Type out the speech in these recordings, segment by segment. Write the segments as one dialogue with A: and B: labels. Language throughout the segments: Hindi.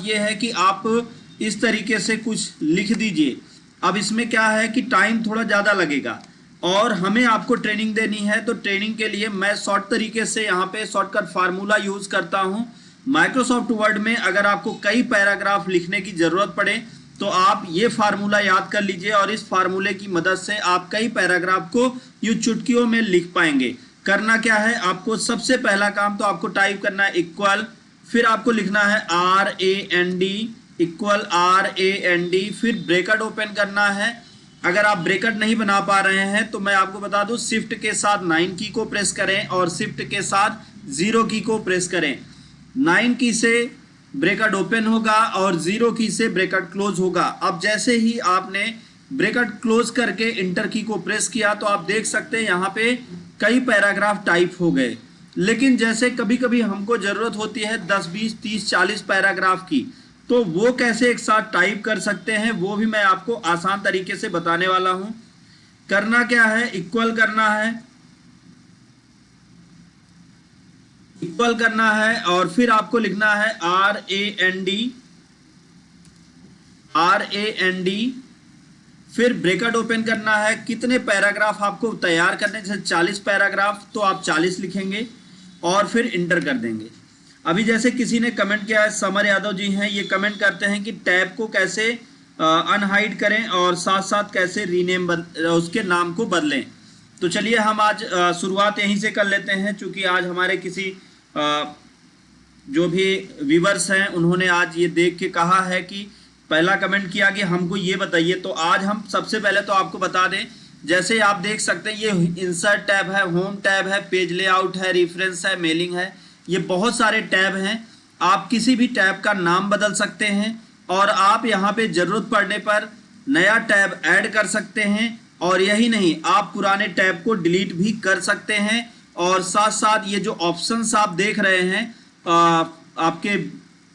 A: ये है कि आप इस तरीके से कुछ लिख दीजिए। अब इसमें क्या है कि टाइम थोड़ा ज़्यादा लगेगा और हमें आपको ट्रेनिंग देनी है, तो ट्रेनिंग के लिए मैं शॉर्ट तरीके से यहाँ पे शॉर्टकट फार्मूला यूज़ करता हूँ। माइक्रोसॉफ्ट वर्ड में अगर आपको कई पैराग्राफ लिखने की ज़रूरत पड़े तो आप ये फार्मूला याद कर लीजिए और इस फार्मूले की मदद से आप कई पैराग्राफ को यूं चुटकियों में लिख पाएंगे। करना क्या है, आपको सबसे पहला काम तो आपको टाइप करना है इक्वल, फिर आपको लिखना है RAND इक्वल RAND, फिर ब्रैकेट ओपन करना है। अगर आप ब्रैकेट नहीं बना पा रहे हैं तो मैं आपको बता दूं, शिफ्ट के साथ 9 की को प्रेस करें और शिफ्ट के साथ 0 की को प्रेस करें। 9 की से ब्रैकेट ओपन होगा और 0 की से ब्रैकेट क्लोज होगा। अब जैसे ही आपने ब्रैकेट क्लोज करके इंटर की को प्रेस किया तो आप देख सकते हैं यहाँ पे कई पैराग्राफ टाइप हो गए। लेकिन जैसे कभी कभी हमको ज़रूरत होती है 10, 20, 30, 40 पैराग्राफ की, तो वो कैसे एक साथ टाइप कर सकते हैं वो भी मैं आपको आसान तरीके से बताने वाला हूँ। करना क्या है, इक्वल करना है, इक्वल करना है और फिर आपको लिखना है RAND, फिर ब्रैकेट ओपन करना है। कितने पैराग्राफ आपको तैयार करने, जैसे 40 पैराग्राफ तो आप 40 लिखेंगे और फिर इंटर कर देंगे। अभी जैसे किसी ने कमेंट किया है, समर यादव जी हैं, ये कमेंट करते हैं कि टैब को कैसे अनहाइड करें और साथ साथ कैसे रीनेम उसके नाम को बदलें। तो चलिए हम आज शुरुआत यहीं से कर लेते हैं, क्योंकि आज हमारे किसी जो भी व्यूवर्स हैं उन्होंने आज ये देख के कहा है कि पहला कमेंट किया कि हमको ये बताइए। तो आज हम सबसे पहले तो आपको बता दें, जैसे आप देख सकते हैं ये इंसर्ट टैब है, होम टैब है, पेज लेआउट है, रेफरेंस है, मेलिंग है, ये बहुत सारे टैब हैं। आप किसी भी टैब का नाम बदल सकते हैं और आप यहाँ पे ज़रूरत पड़ने पर नया टैब ऐड कर सकते हैं। और यही नहीं, आप पुराने टैब को डिलीट भी कर सकते हैं। और साथ साथ ये जो ऑप्शंस आप देख रहे हैं, आपके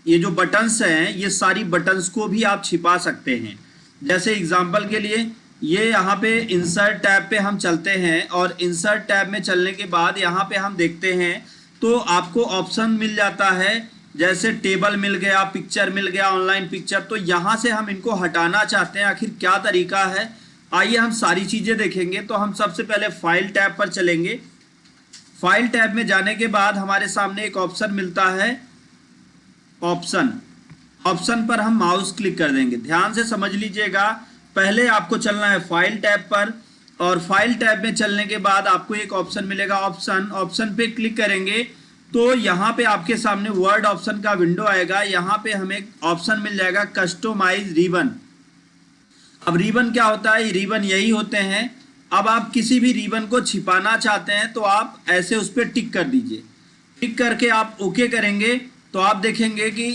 A: ये जो बटन्स हैं, ये सारी बटन्स को भी आप छिपा सकते हैं। जैसे एग्जांपल के लिए ये यहाँ पे इंसर्ट टैब पे हम चलते हैं और इंसर्ट टैब में चलने के बाद यहाँ पे हम देखते हैं तो आपको ऑप्शन मिल जाता है, जैसे टेबल मिल गया, पिक्चर मिल गया, ऑनलाइन पिक्चर। तो यहाँ से हम इनको हटाना चाहते हैं, आखिर क्या तरीका है, आइए हम सारी चीज़ें देखेंगे। तो हम सबसे पहले फाइल टैब पर चलेंगे। फाइल टैब में जाने के बाद हमारे सामने एक ऑप्शन मिलता है, ऑप्शन पर हम माउस क्लिक कर देंगे। ध्यान से समझ लीजिएगा, पहले आपको चलना है फाइल टैब पर और फाइल टैब में चलने के बाद आपको एक ऑप्शन मिलेगा, ऑप्शन पे क्लिक करेंगे तो यहाँ पे आपके सामने वर्ड ऑप्शन का विंडो आएगा। यहाँ पे हमें ऑप्शन मिल जाएगा कस्टमाइज रिबन। अब रिबन क्या होता है, रिबन यही होते हैं। अब आप किसी भी रिबन को छिपाना चाहते हैं तो आप ऐसे उस पर टिक कर दीजिए। टिक करके आप ओके करेंगे तो आप देखेंगे कि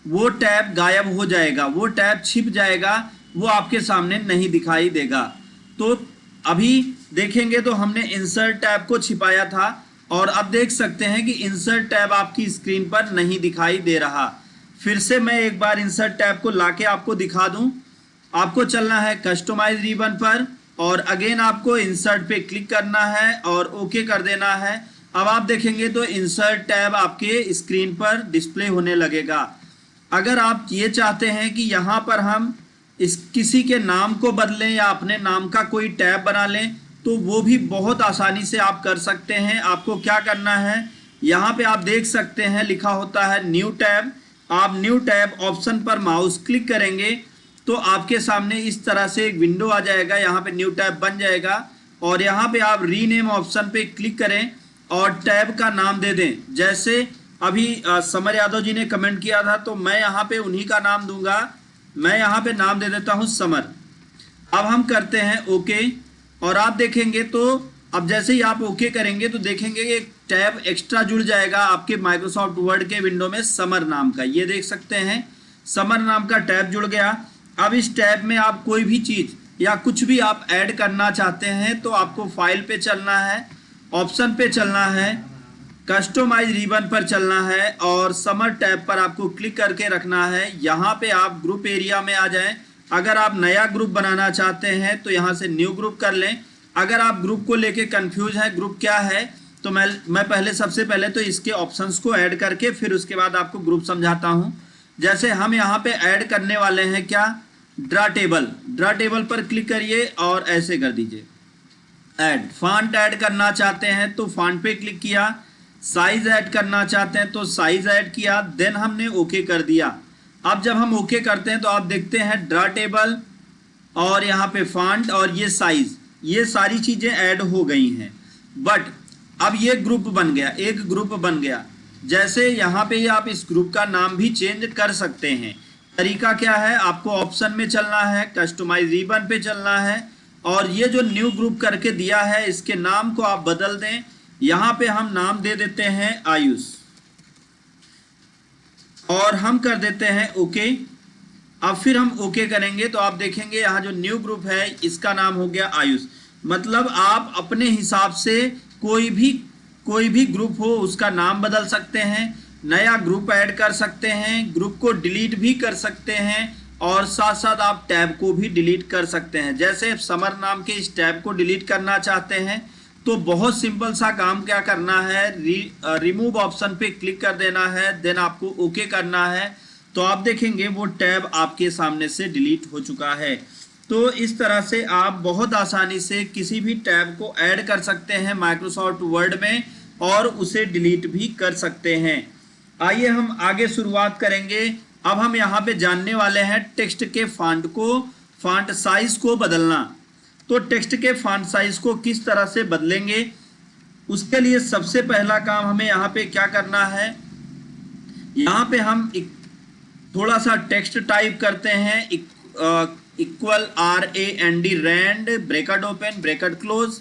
A: वो टैब गायब हो जाएगा, वो टैब छिप जाएगा, वो आपके सामने नहीं दिखाई देगा। तो अभी देखेंगे तो हमने इंसर्ट टैब को छिपाया था और अब देख सकते हैं कि इंसर्ट टैब आपकी स्क्रीन पर नहीं दिखाई दे रहा। फिर से मैं एक बार इंसर्ट टैब को लाके आपको दिखा दूं। आपको चलना है कस्टमाइज रिबन पर और अगेन आपको इंसर्ट पे क्लिक करना है और ओके कर देना है। अब आप देखेंगे तो इंसर्ट टैब आपके स्क्रीन पर डिस्प्ले होने लगेगा। अगर आप ये चाहते हैं कि यहाँ पर हम किसी के नाम को बदलें या अपने नाम का कोई टैब बना लें तो वो भी बहुत आसानी से आप कर सकते हैं। आपको क्या करना है, यहाँ पे आप देख सकते हैं लिखा होता है न्यू टैब। आप न्यू टैब ऑप्शन पर माउस क्लिक करेंगे तो आपके सामने इस तरह से एक विंडो आ जाएगा, यहाँ पे न्यू टैब बन जाएगा और यहाँ पे आप रीनेम ऑप्शन पे क्लिक करें और टैब का नाम दे दें। जैसे अभी समर यादव जी ने कमेंट किया था तो मैं यहाँ पे उन्हीं का नाम दूंगा। मैं यहाँ पे नाम दे देता हूँ समर। अब हम करते हैं ओके और आप देखेंगे तो अब जैसे ही आप ओके करेंगे तो देखेंगे कि एक टैब एक्स्ट्रा जुड़ जाएगा आपके माइक्रोसॉफ्ट वर्ड के विंडो में, समर नाम का। ये देख सकते हैं समर नाम का टैब जुड़ गया। अब इस टैब में आप कोई भी चीज़ या कुछ भी आप ऐड करना चाहते हैं तो आपको फाइल पे चलना है, ऑप्शन पे चलना है, कस्टमाइज रिबन पर चलना है और समर टैब पर आपको क्लिक करके रखना है। यहाँ पे आप ग्रुप एरिया में आ जाएं। अगर आप नया ग्रुप बनाना चाहते हैं तो यहाँ से न्यू ग्रुप कर लें। अगर आप ग्रुप को लेके कंफ्यूज हैं ग्रुप क्या है तो मैं पहले सबसे पहले तो इसके ऑप्शंस को ऐड करके फिर उसके बाद आपको ग्रुप समझाता हूँ। जैसे हम यहाँ पे ऐड करने वाले हैं क्या, ड्रा टेबल। ड्रा टेबल पर क्लिक करिए और ऐसे कर दीजिए ऐड। फॉन्ट ऐड करना चाहते हैं तो फॉन्ट पे क्लिक किया, साइज ऐड करना चाहते हैं तो साइज ऐड किया, देन हमने ओके कर दिया। अब जब हम ओके करते हैं तो आप देखते हैं ड्रा टेबल और यहाँ पे फॉन्ट और ये साइज, ये सारी चीज़ें ऐड हो गई हैं। बट अब ये ग्रुप बन गया, एक ग्रुप बन गया। जैसे यहाँ पे आप इस ग्रुप का नाम भी चेंज कर सकते हैं। तरीका क्या है, आपको ऑप्शन में चलना है, कस्टमाइज रिबन पे चलना है और ये जो न्यू ग्रुप करके दिया है इसके नाम को आप बदल दें। यहाँ पे हम नाम दे देते हैं आयुष और हम कर देते हैं ओके। अब फिर हम ओके करेंगे तो आप देखेंगे यहाँ जो न्यू ग्रुप है इसका नाम हो गया आयुष। मतलब आप अपने हिसाब से कोई भी ग्रुप हो उसका नाम बदल सकते हैं, नया ग्रुप ऐड कर सकते हैं, ग्रुप को डिलीट भी कर सकते हैं और साथ साथ आप टैब को भी डिलीट कर सकते हैं। जैसे समर नाम के इस टैब को डिलीट करना चाहते हैं तो बहुत सिंपल सा काम क्या करना है, रिमूव ऑप्शन पे क्लिक कर देना है, देन आपको ओके करना है तो आप देखेंगे वो टैब आपके सामने से डिलीट हो चुका है। तो इस तरह से आप बहुत आसानी से किसी भी टैब को ऐड कर सकते हैं माइक्रोसॉफ्ट वर्ड में और उसे डिलीट भी कर सकते हैं। आइए हम आगे शुरुआत करेंगे। अब हम यहाँ पे जानने वाले हैं टेक्स्ट के फॉन्ट साइज को बदलना। तो टेक्स्ट के फॉन्ट साइज को किस तरह से बदलेंगे, उसके लिए सबसे पहला काम हमें यहाँ पे क्या करना है, यहाँ पे हम थोड़ा सा टेक्स्ट टाइप करते हैं, equal RAND rand bracket open bracket close.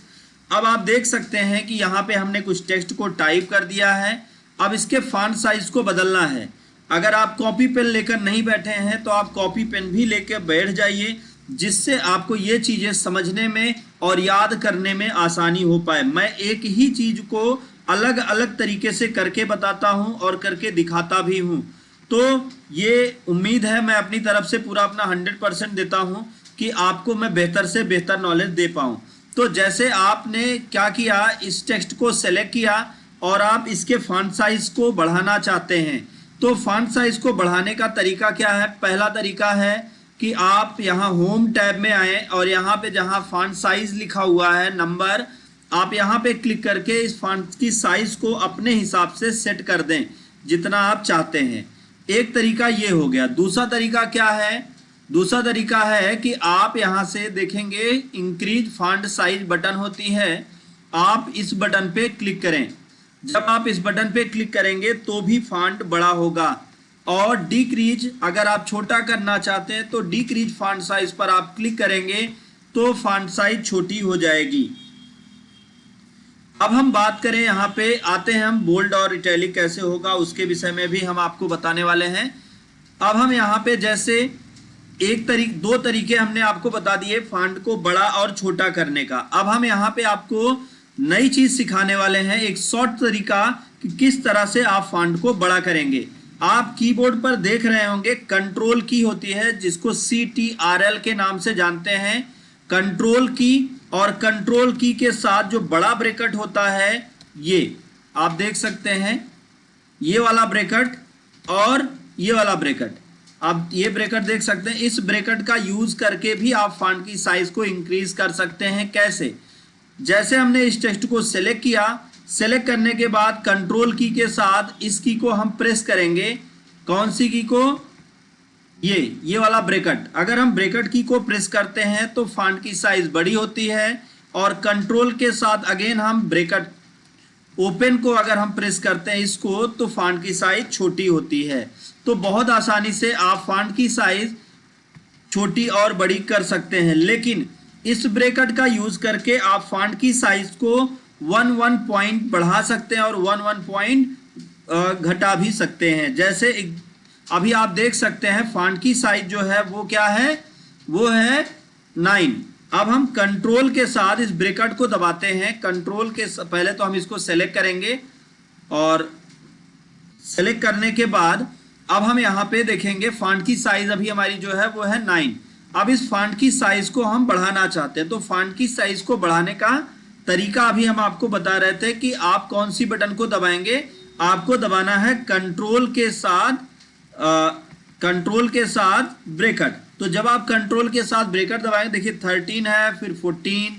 A: अब आप देख सकते हैं कि यहाँ पे हमने कुछ टेक्स्ट को टाइप कर दिया है। अब इसके फॉन्ट साइज को बदलना है। अगर आप कॉपी पेन लेकर नहीं बैठे हैं तो आप कॉपी पेन भी लेकर बैठ जाइए, जिससे आपको ये चीज़ें समझने में और याद करने में आसानी हो पाए। मैं एक ही चीज़ को अलग अलग तरीके से करके बताता हूँ और करके दिखाता भी हूँ। तो ये उम्मीद है मैं अपनी तरफ से पूरा अपना 100% देता हूँ कि आपको मैं बेहतर से बेहतर नॉलेज दे पाऊँ। तो जैसे आपने क्या किया, इस टेक्स्ट को सेलेक्ट किया और आप इसके फॉन्ट साइज को बढ़ाना चाहते हैं। तो फॉन्ट साइज को बढ़ाने का तरीका क्या है, पहला तरीका है कि आप यहाँ होम टैब में आए और यहाँ पे जहाँ फॉन्ट साइज लिखा हुआ है नंबर, आप यहाँ पे क्लिक करके इस फॉन्ट की साइज को अपने हिसाब से सेट कर दें जितना आप चाहते हैं। एक तरीका ये हो गया। दूसरा तरीका क्या है, दूसरा तरीका है कि आप यहाँ से देखेंगे इंक्रीज फॉन्ट साइज बटन होती है, आप इस बटन पे क्लिक करें। जब आप इस बटन पे क्लिक करेंगे तो भी फॉन्ट बड़ा होगा। और डिक्रीज, अगर आप छोटा करना चाहते हैं तो डिक्रीज फॉन्ट साइज पर आप क्लिक करेंगे तो फॉन्ट साइज छोटी हो जाएगी। अब हम बात करें, यहाँ पे आते हैं हम बोल्ड और इटैलिक कैसे होगा उसके विषय में भी हम आपको बताने वाले हैं। अब हम यहाँ पे जैसे दो तरीके हमने आपको बता दिए फॉन्ट को बड़ा और छोटा करने का। अब हम यहाँ पे आपको नई चीज सिखाने वाले हैं, एक शॉर्ट तरीका कि किस तरह से आप फॉन्ट को बड़ा करेंगे। आप कीबोर्ड पर देख रहे होंगे कंट्रोल की होती है जिसको CTRL के नाम से जानते हैं, कंट्रोल की। और कंट्रोल की के साथ जो बड़ा ब्रैकेट होता है ये आप देख सकते हैं, ये वाला ब्रैकेट और ये वाला ब्रैकेट, आप ये ब्रैकेट देख सकते हैं। इस ब्रैकेट का यूज करके भी आप फॉन्ट की साइज को इंक्रीज कर सकते हैं। कैसे, जैसे हमने इस टेक्स्ट को सेलेक्ट किया, सेलेक्ट करने के बाद कंट्रोल की के साथ इस की को हम प्रेस करेंगे। कौन सी की को, ये वाला ब्रैकेट। अगर हम ब्रैकेट की को प्रेस करते हैं तो फॉन्ट की साइज बड़ी होती है और कंट्रोल के साथ अगेन हम ब्रैकेट ओपन को अगर हम प्रेस करते हैं इसको तो फॉन्ट की साइज छोटी होती है। तो बहुत आसानी से आप फॉन्ट की साइज छोटी और बड़ी कर सकते हैं। लेकिन इस ब्रैकेट का यूज करके आप फॉन्ट की साइज को 1 पॉइंट बढ़ा सकते हैं और 1 पॉइंट घटा भी सकते हैं। जैसे अभी आप देख सकते हैं फॉन्ट की साइज जो है वो क्या है, वो है 9। अब हम कंट्रोल के साथ इस ब्रैकेट को दबाते हैं। कंट्रोल के पहले तो हम इसको सेलेक्ट करेंगे और सेलेक्ट करने के बाद अब हम यहाँ पे देखेंगे फॉन्ट की साइज अभी हमारी जो है वो है 9। अब इस फॉन्ट की साइज को हम बढ़ाना चाहते हैं। तो फॉन्ट की साइज को बढ़ाने का तरीका अभी हम आपको बता रहे थे कि आप कौन सी बटन को दबाएंगे। आपको दबाना है कंट्रोल के साथ कंट्रोल के साथ ब्रेकेट। तो जब आप कंट्रोल के साथ ब्रेकेट दबाएंगे, देखिए 13 है, फिर 14,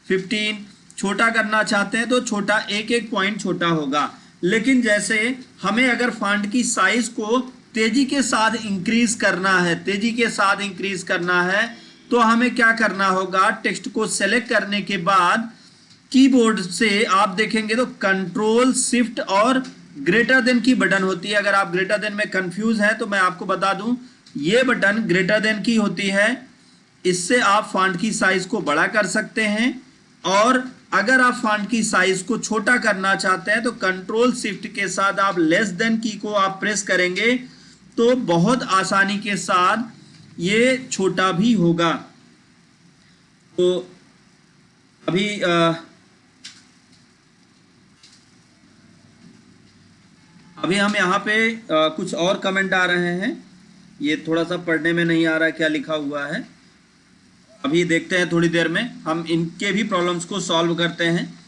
A: 15, छोटा करना चाहते हैं तो छोटा एक एक पॉइंट छोटा होगा। लेकिन जैसे हमें अगर फॉन्ट की साइज को तेजी के साथ इंक्रीज करना है, तेजी के साथ इंक्रीज करना है, तो हमें क्या करना होगा, टेक्स्ट को सेलेक्ट करने के बाद कीबोर्ड से आप देखेंगे तो कंट्रोल शिफ्ट और ग्रेटर देन की बटन होती है। अगर आप ग्रेटर देन में कंफ्यूज हैं तो मैं आपको बता दूं, ये बटन ग्रेटर देन की होती है। इससे आप फॉन्ट की साइज को बड़ा कर सकते हैं, और अगर आप फॉन्ट की साइज को छोटा करना चाहते हैं तो कंट्रोल शिफ्ट के साथ आप लेस देन की को आप प्रेस करेंगे तो बहुत आसानी के साथ ये छोटा भी होगा। तो अभी हम यहाँ पे कुछ और कमेंट आ रहे हैं, ये थोड़ा सा पढ़ने में नहीं आ रहा क्या लिखा हुआ है। अभी देखते हैं, थोड़ी देर में हम इनके भी प्रॉब्लम्स को सॉल्व करते हैं।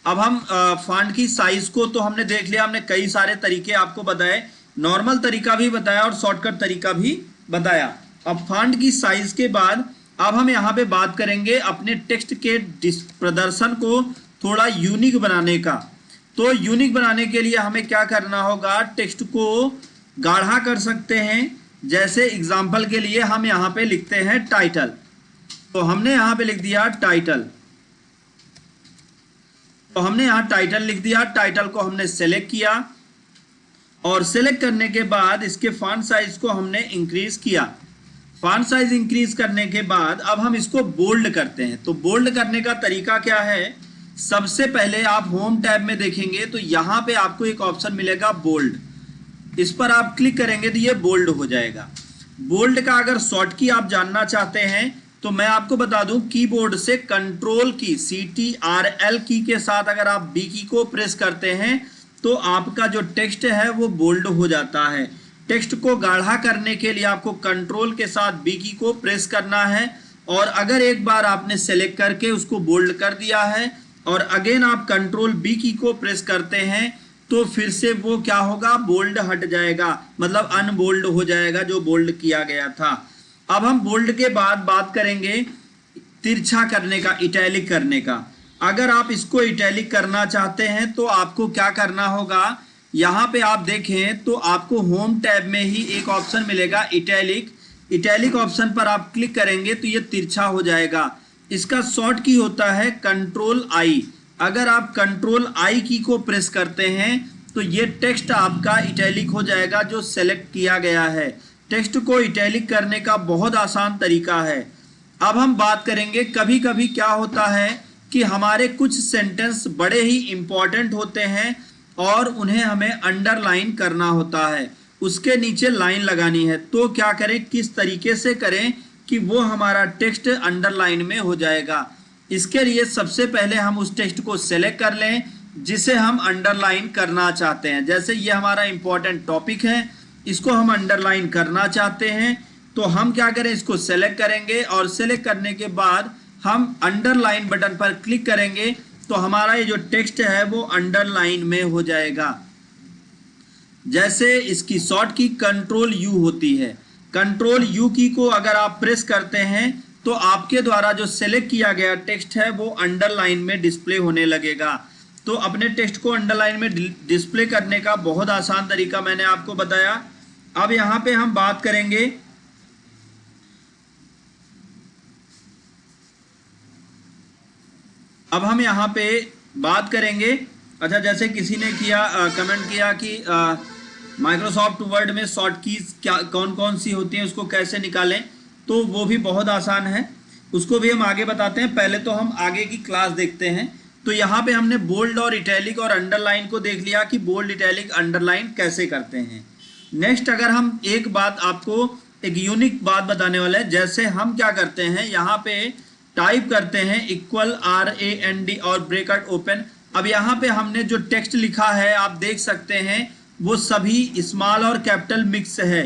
A: अब हम फॉन्ट की साइज को तो हमने देख लिया, हमने कई सारे तरीके आपको बताए, नॉर्मल तरीका भी बताया और शॉर्टकट तरीका भी बताया। अब फॉन्ट की साइज के बाद अब हम यहाँ पे बात करेंगे अपने टेक्स्ट के प्रदर्शन को थोड़ा यूनिक बनाने का। तो यूनिक बनाने के लिए हमें क्या करना होगा, टेक्स्ट को गाढ़ा कर सकते हैं। जैसे एग्जाम्पल के लिए हम यहाँ पे लिखते हैं टाइटल, तो हमने यहाँ पे लिख दिया टाइटल, तो हमने यहाँ टाइटल लिख दिया। टाइटल को हमने सेलेक्ट किया और सेलेक्ट करने के बाद इसके फॉन्ट साइज को हमने इंक्रीज किया। फॉन्ट साइज इंक्रीज करने के बाद अब हम इसको बोल्ड करते हैं। तो बोल्ड करने का तरीका क्या है, सबसे पहले आप होम टैब में देखेंगे तो यहाँ पे आपको एक ऑप्शन मिलेगा बोल्ड, इस पर आप क्लिक करेंगे तो ये बोल्ड हो जाएगा। बोल्ड का अगर शॉर्ट की आप जानना चाहते हैं तो मैं आपको बता दूं, कीबोर्ड से कंट्रोल की CTRL की के साथ अगर आप बी की को प्रेस करते हैं तो आपका जो टेक्स्ट है वो बोल्ड हो जाता है। टेक्स्ट को गाढ़ा करने के लिए आपको कंट्रोल के साथ बी की को प्रेस करना है, और अगर एक बार आपने सेलेक्ट करके उसको बोल्ड कर दिया है और अगेन आप कंट्रोल बी की को प्रेस करते हैं तो फिर से वो क्या होगा, बोल्ड हट जाएगा, मतलब अनबोल्ड हो जाएगा जो बोल्ड किया गया था। अब हम बोल्ड के बाद बात करेंगे तिरछा करने का, इटैलिक करने का। अगर आप इसको इटैलिक करना चाहते हैं तो आपको क्या करना होगा, यहाँ पे आप देखें तो आपको होम टैब में ही एक ऑप्शन मिलेगा इटैलिक। इटैलिक ऑप्शन पर आप क्लिक करेंगे तो ये तिरछा हो जाएगा। इसका शॉर्ट की होता है कंट्रोल आई। अगर आप कंट्रोल आई की को प्रेस करते हैं तो ये टेक्स्ट आपका इटैलिक हो जाएगा जो सेलेक्ट किया गया है। टेक्स्ट को इटैलिक करने का बहुत आसान तरीका है। अब हम बात करेंगे, कभी कभी क्या होता है कि हमारे कुछ सेंटेंस बड़े ही इंपॉर्टेंट होते हैं और उन्हें हमें अंडरलाइन करना होता है, उसके नीचे लाइन लगानी है। तो क्या करें, किस तरीके से करें कि वो हमारा टेक्स्ट अंडरलाइन में हो जाएगा। इसके लिए सबसे पहले हम उस टेक्स्ट को सेलेक्ट कर लें जिसे हम अंडरलाइन करना चाहते हैं। जैसे ये हमारा इंपॉर्टेंट टॉपिक है, इसको हम अंडरलाइन करना चाहते हैं, तो हम क्या करें, इसको सेलेक्ट करेंगे और सेलेक्ट करने के बाद हम अंडरलाइन बटन पर क्लिक करेंगे तो हमारा ये जो टेक्स्ट है वो अंडरलाइन में हो जाएगा। जैसे इसकी शॉर्ट की कंट्रोल यू होती है, कंट्रोल यू की को अगर आप प्रेस करते हैं तो आपके द्वारा जो सेलेक्ट किया गया टेक्स्ट है वो अंडरलाइन में डिस्प्ले होने लगेगा। तो अपने टेक्स्ट को अंडरलाइन में डिस्प्ले करने का बहुत आसान तरीका मैंने आपको बताया। अब यहाँ पे हम बात करेंगे अच्छा, जैसे किसी ने किया कमेंट किया कि माइक्रोसॉफ्ट वर्ड में शॉर्ट कीज क्या कौन कौन सी होती हैं, उसको कैसे निकालें, तो वो भी बहुत आसान है, उसको भी हम आगे बताते हैं। पहले तो हम आगे की क्लास देखते हैं। तो यहाँ पे हमने बोल्ड और इटैलिक और अंडरलाइन को देख लिया कि बोल्ड, इटैलिक, अंडरलाइन कैसे करते हैं। नेक्स्ट अगर हम एक बात आपको एक यूनिक बात बताने वाले हैं, जैसे हम क्या करते हैं, यहाँ पे टाइप करते हैं =RAND और ब्रैकेट ओपन। अब यहाँ पे हमने जो टेक्स्ट लिखा है आप देख सकते हैं वो सभी स्मॉल और कैपिटल मिक्स है।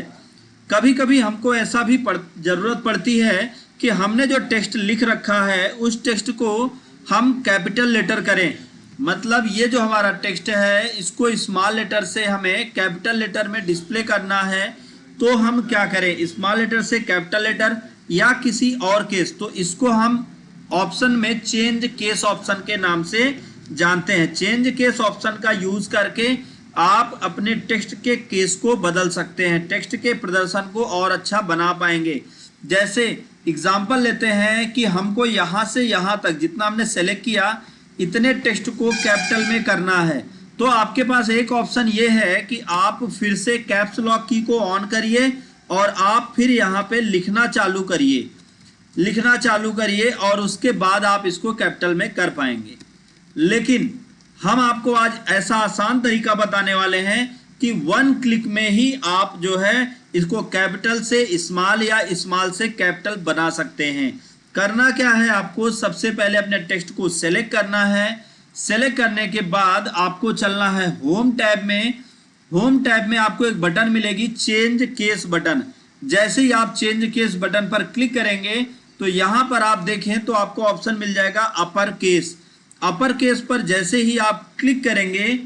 A: कभी कभी हमको ऐसा भी जरूरत पड़ती है कि हमने जो टेक्स्ट लिख रखा है उस टेक्स्ट को हम कैपिटल लेटर करें, मतलब ये जो हमारा टेक्स्ट है इसको स्मॉल लेटर से हमें कैपिटल लेटर में डिस्प्ले करना है, तो हम क्या करें, स्मॉल लेटर से कैपिटल लेटर या किसी और केस, तो इसको हम ऑप्शन में चेंज केस ऑप्शन के नाम से जानते हैं। चेंज केस ऑप्शन का यूज करके आप अपने टेक्स्ट के केस को बदल सकते हैं, टेक्स्ट के प्रदर्शन को और अच्छा बना पाएंगे। जैसे एग्जांपल लेते हैं कि हमको यहाँ से यहाँ तक जितना हमने सेलेक्ट किया इतने टेक्स्ट को कैपिटल में करना है, तो आपके पास एक ऑप्शन ये है कि आप फिर से कैप्स लॉक की को ऑन करिए और आप फिर यहाँ पे लिखना चालू करिए और उसके बाद आप इसको कैपिटल में कर पाएंगे। लेकिन हम आपको आज ऐसा आसान तरीका बताने वाले हैं कि 1 क्लिक में ही आप जो है इसको कैपिटल से स्मॉल या स्मॉल से कैपिटल बना सकते हैं। करना क्या है, आपको सबसे पहले अपने टेक्स्ट को सेलेक्ट करना है। सेलेक्ट करने के बाद आपको चलना है होम टैब में। होम टैब में आपको एक बटन मिलेगी चेंज केस बटन। जैसे ही आप चेंज केस बटन पर क्लिक करेंगे तो यहाँ पर आप देखें तो आपको ऑप्शन मिल जाएगा अपर केस। अपर केस पर जैसे ही आप क्लिक करेंगे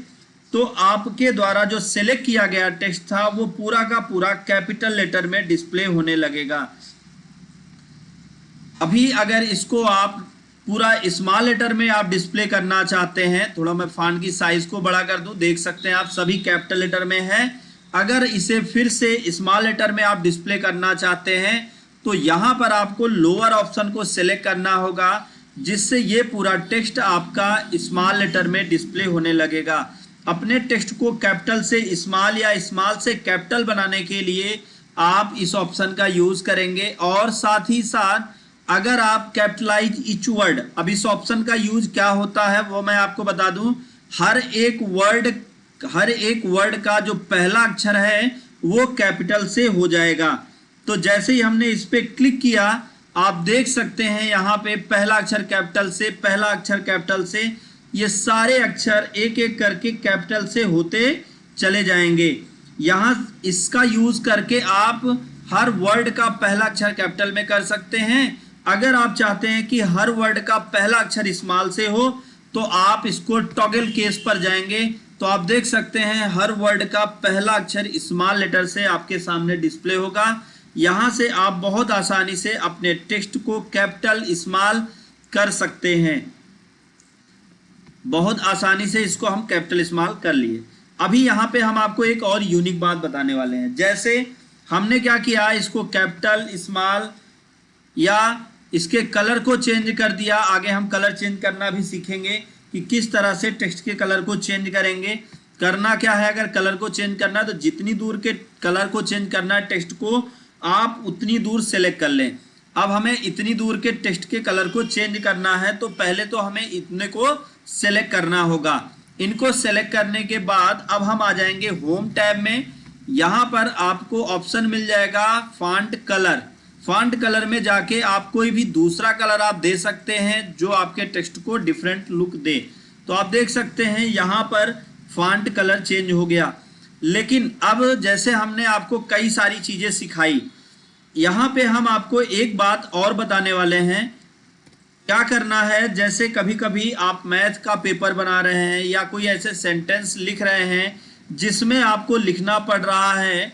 A: तो आपके द्वारा जो सेलेक्ट किया गया टेक्स्ट था वो पूरा का पूरा कैपिटल लेटर में डिस्प्ले होने लगेगा। अभी अगर इसको आप पूरा स्मॉल लेटर में आप डिस्प्ले करना चाहते हैं, थोड़ा मैं फॉन्ट की साइज को बड़ा कर दूं, देख सकते हैं आप सभी कैपिटल लेटर में है। अगर इसे फिर से स्मॉल लेटर में आप डिस्प्ले करना चाहते हैं तो यहाँ पर आपको लोअर ऑप्शन को सिलेक्ट करना होगा, जिससे ये पूरा टेक्स्ट आपका स्मॉल लेटर में डिस्प्ले होने लगेगा। अपने टेक्स्ट को कैपिटल से स्मॉल या स्मॉल से कैपिटल बनाने के लिए आप इस ऑप्शन का यूज करेंगे। और साथ ही साथ अगर आप कैपिटलाइज ईच वर्ड, अब इस ऑप्शन का यूज क्या होता है वो मैं आपको बता दूं। हर एक वर्ड का जो पहला अक्षर है वो कैपिटल से हो जाएगा। तो जैसे ही हमने इस पे क्लिक किया आप देख सकते हैं यहाँ पे पहला अक्षर कैपिटल से, पहला अक्षर कैपिटल से, ये सारे अक्षर एक एक करके कैपिटल से होते चले जाएंगे। यहाँ इसका यूज करके आप हर वर्ड का पहला अक्षर कैपिटल में कर सकते हैं। अगर आप चाहते हैं कि हर वर्ड का पहला अक्षर स्मॉल से हो तो आप इसको टॉगल केस पर जाएंगे तो आप देख सकते हैं हर वर्ड का पहला अक्षर स्मॉल लेटर से आपके सामने डिस्प्ले होगा। यहाँ से आप बहुत आसानी से अपने टेक्स्ट को कैपिटल स्मॉल कर सकते हैं। बहुत आसानी से इसको हम कैपिटल स्मॉल कर लिए। अभी यहाँ पे हम आपको एक और यूनिक बात बताने वाले हैं। जैसे हमने क्या किया, इसको कैपिटल स्मॉल या इसके कलर को चेंज कर दिया। आगे हम कलर चेंज करना भी सीखेंगे कि किस तरह से टेक्स्ट के कलर को चेंज करेंगे। करना क्या है, अगर कलर को चेंज करना है तो जितनी दूर के कलर को चेंज करना है टेक्स्ट को आप उतनी दूर सेलेक्ट कर लें। अब हमें इतनी दूर के टेक्स्ट के कलर को चेंज करना है तो पहले तो हमें इतने को सेलेक्ट करना होगा। इनको सेलेक्ट करने के बाद अब हम आ जाएंगे होम टैब में। यहाँ पर आपको ऑप्शन मिल जाएगा फॉन्ट कलर। फॉन्ट कलर में जाके आप कोई भी दूसरा कलर आप दे सकते हैं जो आपके टेक्स्ट को डिफरेंट लुक दे। तो आप देख सकते हैं यहाँ पर फॉन्ट कलर चेंज हो गया। लेकिन अब जैसे हमने आपको कई सारी चीजें सिखाई, यहाँ पे हम आपको एक बात और बताने वाले हैं। क्या करना है, जैसे कभी कभी आप मैथ का पेपर बना रहे हैं या कोई ऐसे सेंटेंस लिख रहे हैं जिसमें आपको लिखना पड़ रहा है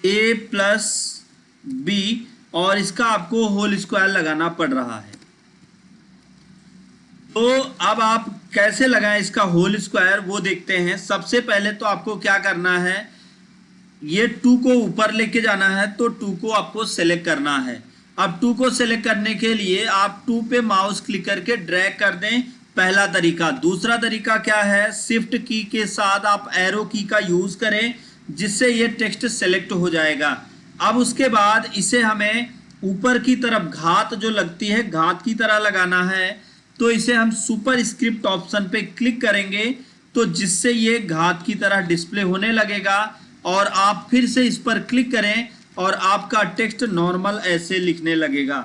A: a+b और इसका आपको होल स्क्वायर लगाना पड़ रहा है। तो अब आप कैसे लगाएं इसका होल स्क्वायर वो देखते हैं। सबसे पहले तो आपको क्या करना है, ये 2 को ऊपर लेके जाना है तो 2 को आपको सेलेक्ट करना है। अब 2 को सेलेक्ट करने के लिए आप 2 पे माउस क्लिक करके ड्रैग कर दें, पहला तरीका। दूसरा तरीका क्या है, शिफ्ट की के साथ आप एरो की का यूज करें जिससे ये टेक्स्ट सेलेक्ट हो जाएगा। अब उसके बाद इसे हमें ऊपर की तरफ घात जो लगती है घात की तरह लगाना है, तो इसे हम सुपर स्क्रिप्ट ऑप्शन पे क्लिक करेंगे तो जिससे ये घात की तरह डिस्प्ले होने लगेगा। और आप फिर से इस पर क्लिक करें और आपका टेक्स्ट नॉर्मल ऐसे लिखने लगेगा।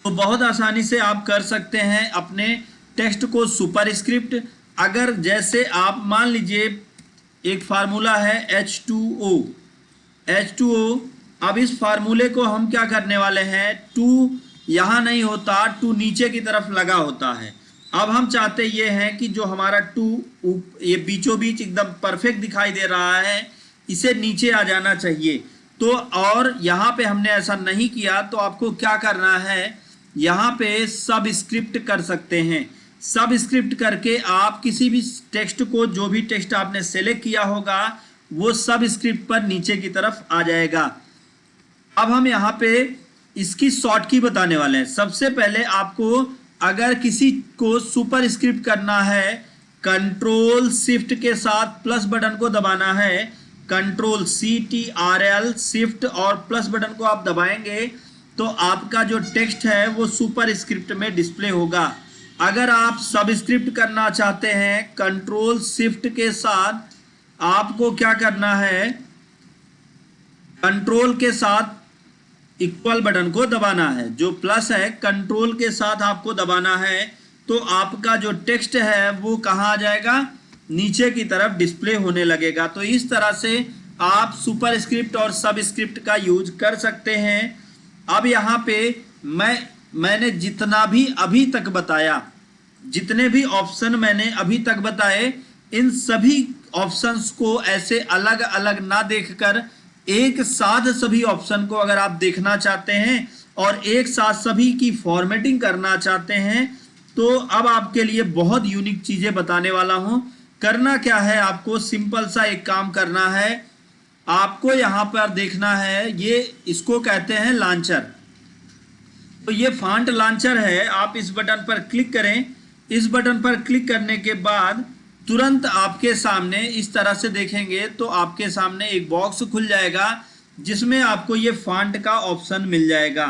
A: तो बहुत आसानी से आप कर सकते हैं अपने टेक्स्ट को सुपर स्क्रिप्ट। अगर जैसे आप मान लीजिए एक फार्मूला है H2O, अब इस फार्मूले को हम क्या करने वाले हैं, 2 यहाँ नहीं होता, 2 नीचे की तरफ लगा होता है। अब हम चाहते ये हैं कि जो हमारा 2 ये बीचों बीच एकदम परफेक्ट दिखाई दे रहा है, इसे नीचे आ जाना चाहिए। तो और यहाँ पे हमने ऐसा नहीं किया, तो आपको क्या करना है, यहाँ पे सबस्क्रिप्ट कर सकते हैं। सबस्क्रिप्ट करके आप किसी भी टेक्स्ट को, जो भी टेक्स्ट आपने सेलेक्ट किया होगा वो सबस्क्रिप्ट पर नीचे की तरफ आ जाएगा। अब हम यहाँ पे इसकी शॉर्ट की बताने वाले हैं। सबसे पहले आपको अगर किसी को सुपर स्क्रिप्ट करना है, कंट्रोल शिफ्ट के साथ प्लस बटन को दबाना है। कंट्रोल CTRL शिफ्ट और प्लस बटन को आप दबाएंगे तो आपका जो टेक्स्ट है वो सुपर स्क्रिप्ट में डिस्प्ले होगा। अगर आप सबस्क्रिप्ट करना चाहते हैं, कंट्रोल शिफ्ट के साथ आपको क्या करना है, कंट्रोल के साथ इक्वल बटन को दबाना है। जो प्लस है कंट्रोल के साथ आपको दबाना है, तो आपका जो टेक्स्ट है वो कहाँ आ जाएगा, नीचे की तरफ डिस्प्ले होने लगेगा। तो इस तरह से आप सुपर स्क्रिप्ट और सबस्क्रिप्ट का यूज कर सकते हैं। अब यहाँ पे मैंने जितना भी अभी तक बताया, जितने भी ऑप्शन मैंने अभी तक बताए, इन सभी ऑप्शंस को ऐसे अलग अलग ना देखकर एक साथ सभी ऑप्शन को अगर आप देखना चाहते हैं और एक साथ सभी की फॉर्मेटिंग करना चाहते हैं, तो अब आपके लिए बहुत यूनिक चीजें बताने वाला हूं। करना क्या है, आपको सिंपल सा एक काम करना है। आपको यहां पर देखना है, ये इसको कहते हैं लॉन्चर। तो ये फॉन्ट लॉन्चर है। आप इस बटन पर क्लिक करें। इस बटन पर क्लिक करने के बाद तुरंत आपके सामने इस तरह से देखेंगे तो आपके सामने एक बॉक्स खुल जाएगा जिसमें आपको ये फॉन्ट का ऑप्शन मिल जाएगा।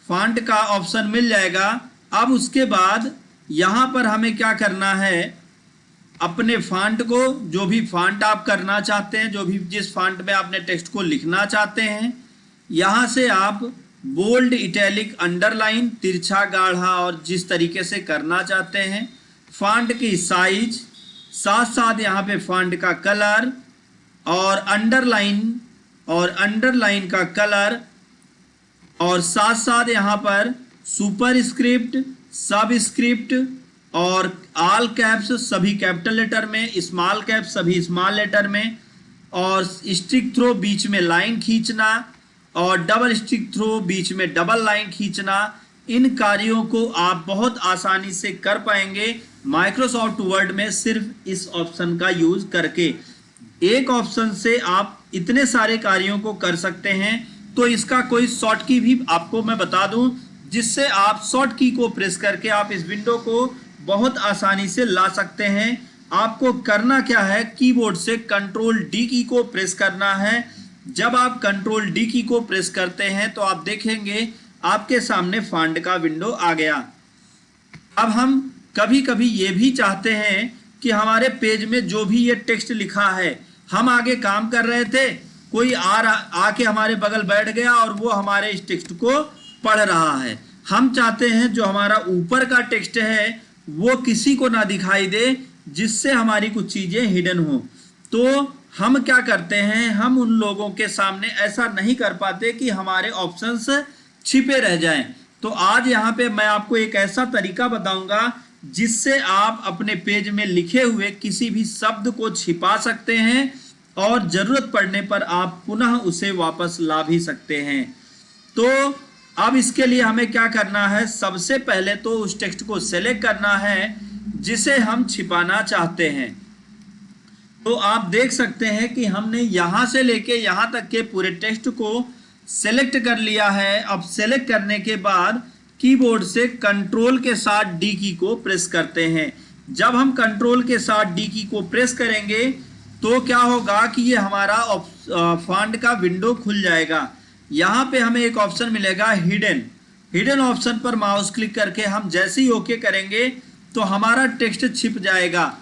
A: फॉन्ट का ऑप्शन मिल जाएगा। अब उसके बाद यहाँ पर हमें क्या करना है, अपने फॉन्ट को, जो भी फॉन्ट आप करना चाहते हैं, जो भी जिस फॉन्ट में आपने टेक्स्ट को लिखना चाहते हैं, यहाँ से आप बोल्ड, इटैलिक, अंडरलाइन, तिरछा, गाढ़ा और जिस तरीके से करना चाहते हैं, फॉन्ट की साइज, साथ साथ यहाँ पे फॉन्ट का कलर और अंडरलाइन का कलर, और साथ साथ यहाँ पर सुपर स्क्रिप्ट, सब स्क्रिप्ट और ऑल कैप्स सभी कैपिटल लेटर में, स्मॉल कैप्स सभी स्मॉल लेटर में, और स्टिक थ्रो बीच में लाइन खींचना और डबल स्टिक थ्रो बीच में डबल लाइन खींचना, इन कार्यों को आप बहुत आसानी से कर पाएंगे माइक्रोसॉफ्ट वर्ड में सिर्फ इस ऑप्शन का यूज करके। एक ऑप्शन से आप इतने सारे कार्यों को कर सकते हैं। तो इसका कोई शॉर्ट की भी आपको मैं बता दूं, जिससे आप शॉर्ट की को प्रेस करके आप इस विंडो को बहुत आसानी से ला सकते हैं। आपको करना क्या है, कीबोर्ड से कंट्रोल D की को प्रेस करना है। जब आप कंट्रोल D की को प्रेस करते हैं तो आप देखेंगे आपके सामने फॉन्ट का विंडो आ गया। अब हम कभी कभी ये भी चाहते हैं कि हमारे पेज में जो भी ये टेक्स्ट लिखा है, हम आगे काम कर रहे थे, कोई आके हमारे बगल बैठ गया और वो हमारे इस टेक्स्ट को पढ़ रहा है। हम चाहते हैं जो हमारा ऊपर का टेक्स्ट है वो किसी को ना दिखाई दे, जिससे हमारी कुछ चीजें हिडन हो। तो हम क्या करते हैं, हम उन लोगों के सामने ऐसा नहीं कर पाते कि हमारे ऑप्शंस छिपे रह जाएं। तो आज यहाँ पे मैं आपको एक ऐसा तरीका बताऊंगा जिससे आप अपने पेज में लिखे हुए किसी भी शब्द को छिपा सकते हैं और जरूरत पड़ने पर आप पुनः उसे वापस ला भी सकते हैं। तो अब इसके लिए हमें क्या करना है, सबसे पहले तो उस टेक्स्ट को सेलेक्ट करना है जिसे हम छिपाना चाहते हैं। तो आप देख सकते हैं कि हमने यहां से लेके यहां तक के पूरे टेक्स्ट को सेलेक्ट कर लिया है। अब सेलेक्ट करने के बाद कीबोर्ड से कंट्रोल के साथ D की को प्रेस करते हैं। जब हम कंट्रोल के साथ D की को प्रेस करेंगे तो क्या होगा कि ये हमारा फॉन्ट का विंडो खुल जाएगा। यहाँ पे हमें एक ऑप्शन मिलेगा हिडन ऑप्शन पर माउस क्लिक करके हम जैसे ही ओके करेंगे तो हमारा टेक्स्ट छिप जाएगा।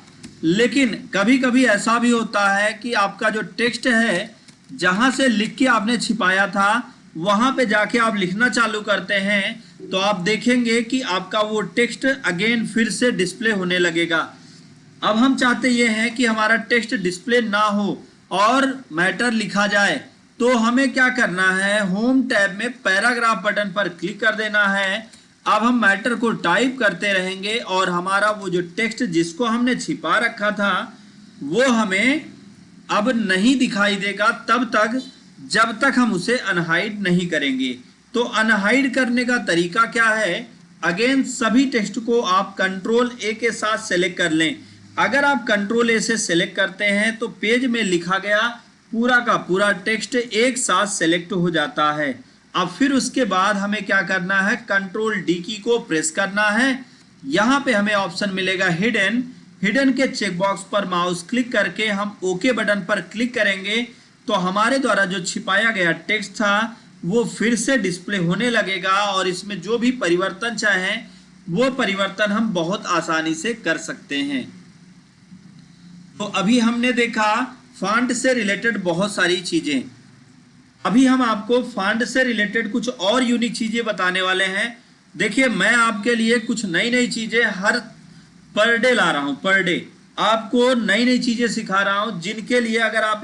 A: लेकिन कभी कभी ऐसा भी होता है कि आपका जो टेक्स्ट है, जहां से लिख के आपने छिपाया था, वहां पे जाके आप लिखना चालू करते हैं तो आप देखेंगे कि आपका वो टेक्स्ट अगेन फिर से डिस्प्ले होने लगेगा। अब हम चाहते ये हैं कि हमारा टेक्स्ट डिस्प्ले ना हो और मैटर लिखा जाए, तो हमें क्या करना है, होम टैब में पैराग्राफ बटन पर क्लिक कर देना है। अब हम मैटर को टाइप करते रहेंगे और हमारा वो जो टेक्स्ट जिसको हमने छिपा रखा था वो हमें अब नहीं दिखाई देगा तब तक जब तक हम उसे अनहाइड नहीं करेंगे। तो अनहाइड करने का तरीका क्या है? अगेन सभी टेक्स्ट को आप कंट्रोल ए के साथ सेलेक्ट कर लें। अगर आप कंट्रोल ए से सेलेक्ट करते हैं तो पेज में लिखा गया पूरा का पूरा टेक्स्ट एक साथ सेलेक्ट हो जाता है। अब फिर उसके बाद हमें क्या करना है? कंट्रोल डी की को प्रेस करना है। यहाँ पे हमें ऑप्शन मिलेगा हिडन। हिडन के चेकबॉक्स पर माउस क्लिक करके हम ओके बटन पर क्लिक करेंगे तो हमारे द्वारा जो छिपाया गया टेक्स्ट था वो फिर से डिस्प्ले होने लगेगा और इसमें जो भी परिवर्तन चाहें वो परिवर्तन हम बहुत आसानी से कर सकते हैं। तो अभी हमने देखा फॉन्ट से रिलेटेड बहुत सारी चीजें। अभी हम आपको फॉन्ट से रिलेटेड कुछ और यूनिक चीजें बताने वाले हैं। देखिए, मैं आपके लिए कुछ नई नई चीजें हर पर डे ला रहा हूं। पर डे आपको नई नई चीजें सिखा रहा हूं जिनके लिए अगर आप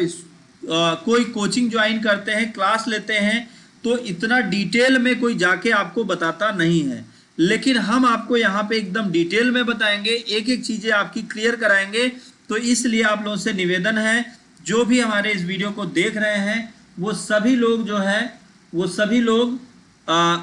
A: कोई कोचिंग ज्वाइन करते हैं, क्लास लेते हैं, तो इतना डिटेल में कोई जाके आपको बताता नहीं है, लेकिन हम आपको यहाँ पे एकदम डिटेल में बताएंगे, एक एक चीजें आपकी क्लियर कराएंगे। तो इसलिए आप लोगों से निवेदन है, जो भी हमारे इस वीडियो को देख रहे हैं वो सभी लोग जो है वो सभी लोग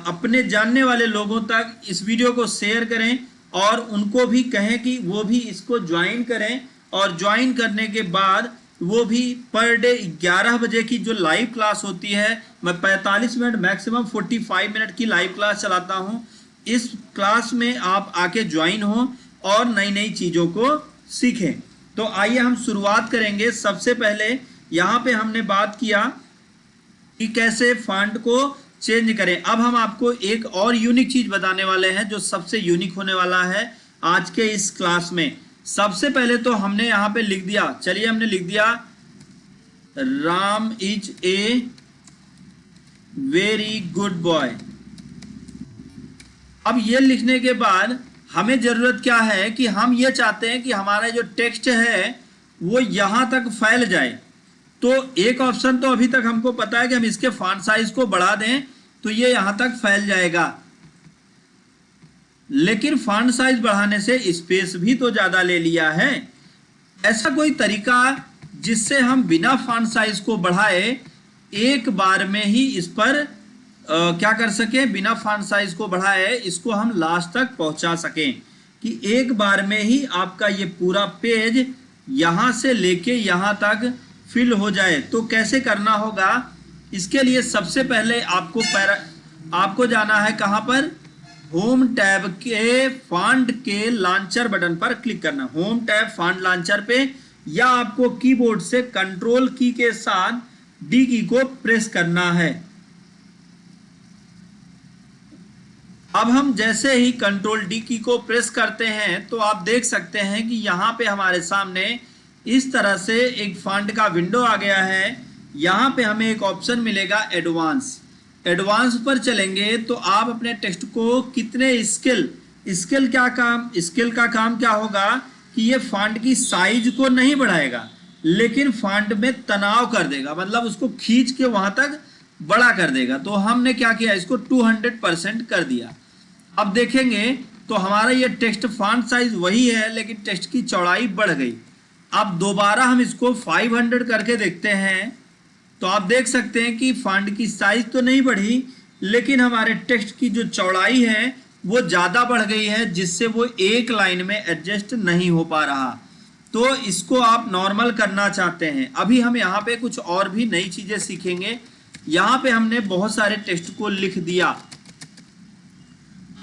A: अपने जानने वाले लोगों तक इस वीडियो को शेयर करें और उनको भी कहें कि वो भी इसको ज्वाइन करें। और ज्वाइन करने के बाद वो भी पर डे 11 बजे की जो लाइव क्लास होती है, मैं 45 मिनट मैक्सिमम 45 मिनट की लाइव क्लास चलाता हूं। इस क्लास में आप आके ज्वाइन हो और नई नई चीज़ों को सीखें। तो आइए हम शुरुआत करेंगे। सबसे पहले यहाँ पे हमने बात किया कि कैसे फॉन्ट को चेंज करें। अब हम आपको एक और यूनिक चीज़ बताने वाले हैं जो सबसे यूनिक होने वाला है आज के इस क्लास में। सबसे पहले तो हमने यहाँ पे लिख दिया, चलिए हमने लिख दिया Ram is a very good boy. अब ये लिखने के बाद हमें जरूरत क्या है कि हम ये चाहते हैं कि हमारा जो टेक्स्ट है वो यहां तक फैल जाए। तो एक ऑप्शन तो अभी तक हमको पता है कि हम इसके फॉन्ट साइज को बढ़ा दें तो ये यहां तक फैल जाएगा, लेकिन फॉन्ट साइज बढ़ाने से स्पेस भी तो ज्यादा ले लिया है। ऐसा कोई तरीका जिससे हम बिना फॉन्ट साइज को बढ़ाए एक बार में ही इस पर क्या कर सके, बिना फॉन्ट साइज को बढ़ाए इसको हम लास्ट तक पहुंचा सकें कि एक बार में ही आपका ये पूरा पेज यहां से लेके यहां तक फिल हो जाए। तो कैसे करना होगा? इसके लिए सबसे पहले आपको जाना है कहां पर? होम टैब के फॉन्ट के लॉन्चर बटन पर क्लिक करना। होम टैब फॉन्ट लॉन्चर पे, या आपको कीबोर्ड से कंट्रोल की के साथ डी की को प्रेस करना है। अब हम जैसे ही कंट्रोल डी की को प्रेस करते हैं तो आप देख सकते हैं कि यहाँ पे हमारे सामने इस तरह से एक फॉन्ट का विंडो आ गया है। यहाँ पे हमें एक ऑप्शन मिलेगा एडवांस। एडवांस पर चलेंगे तो आप अपने टेक्स्ट को कितने स्केल का काम क्या होगा कि ये फॉन्ट की साइज को नहीं बढ़ाएगा, लेकिन फॉन्ट में तनाव कर देगा, मतलब उसको खींच के वहां तक बड़ा कर देगा। तो हमने क्या किया, इसको 200% कर दिया। अब देखेंगे तो हमारा ये टेक्स्ट फॉन्ट साइज वही है, लेकिन टेक्स्ट की चौड़ाई बढ़ गई। अब दोबारा हम इसको 500 करके देखते हैं तो आप देख सकते हैं कि फॉन्ट की साइज तो नहीं बढ़ी, लेकिन हमारे टेक्स्ट की जो चौड़ाई है वो ज़्यादा बढ़ गई है, जिससे वो एक लाइन में एडजस्ट नहीं हो पा रहा। तो इसको आप नॉर्मल करना चाहते हैं। अभी हम यहाँ पे कुछ और भी नई चीज़ें सीखेंगे। यहाँ पे हमने बहुत सारे टेक्स्ट को लिख दिया।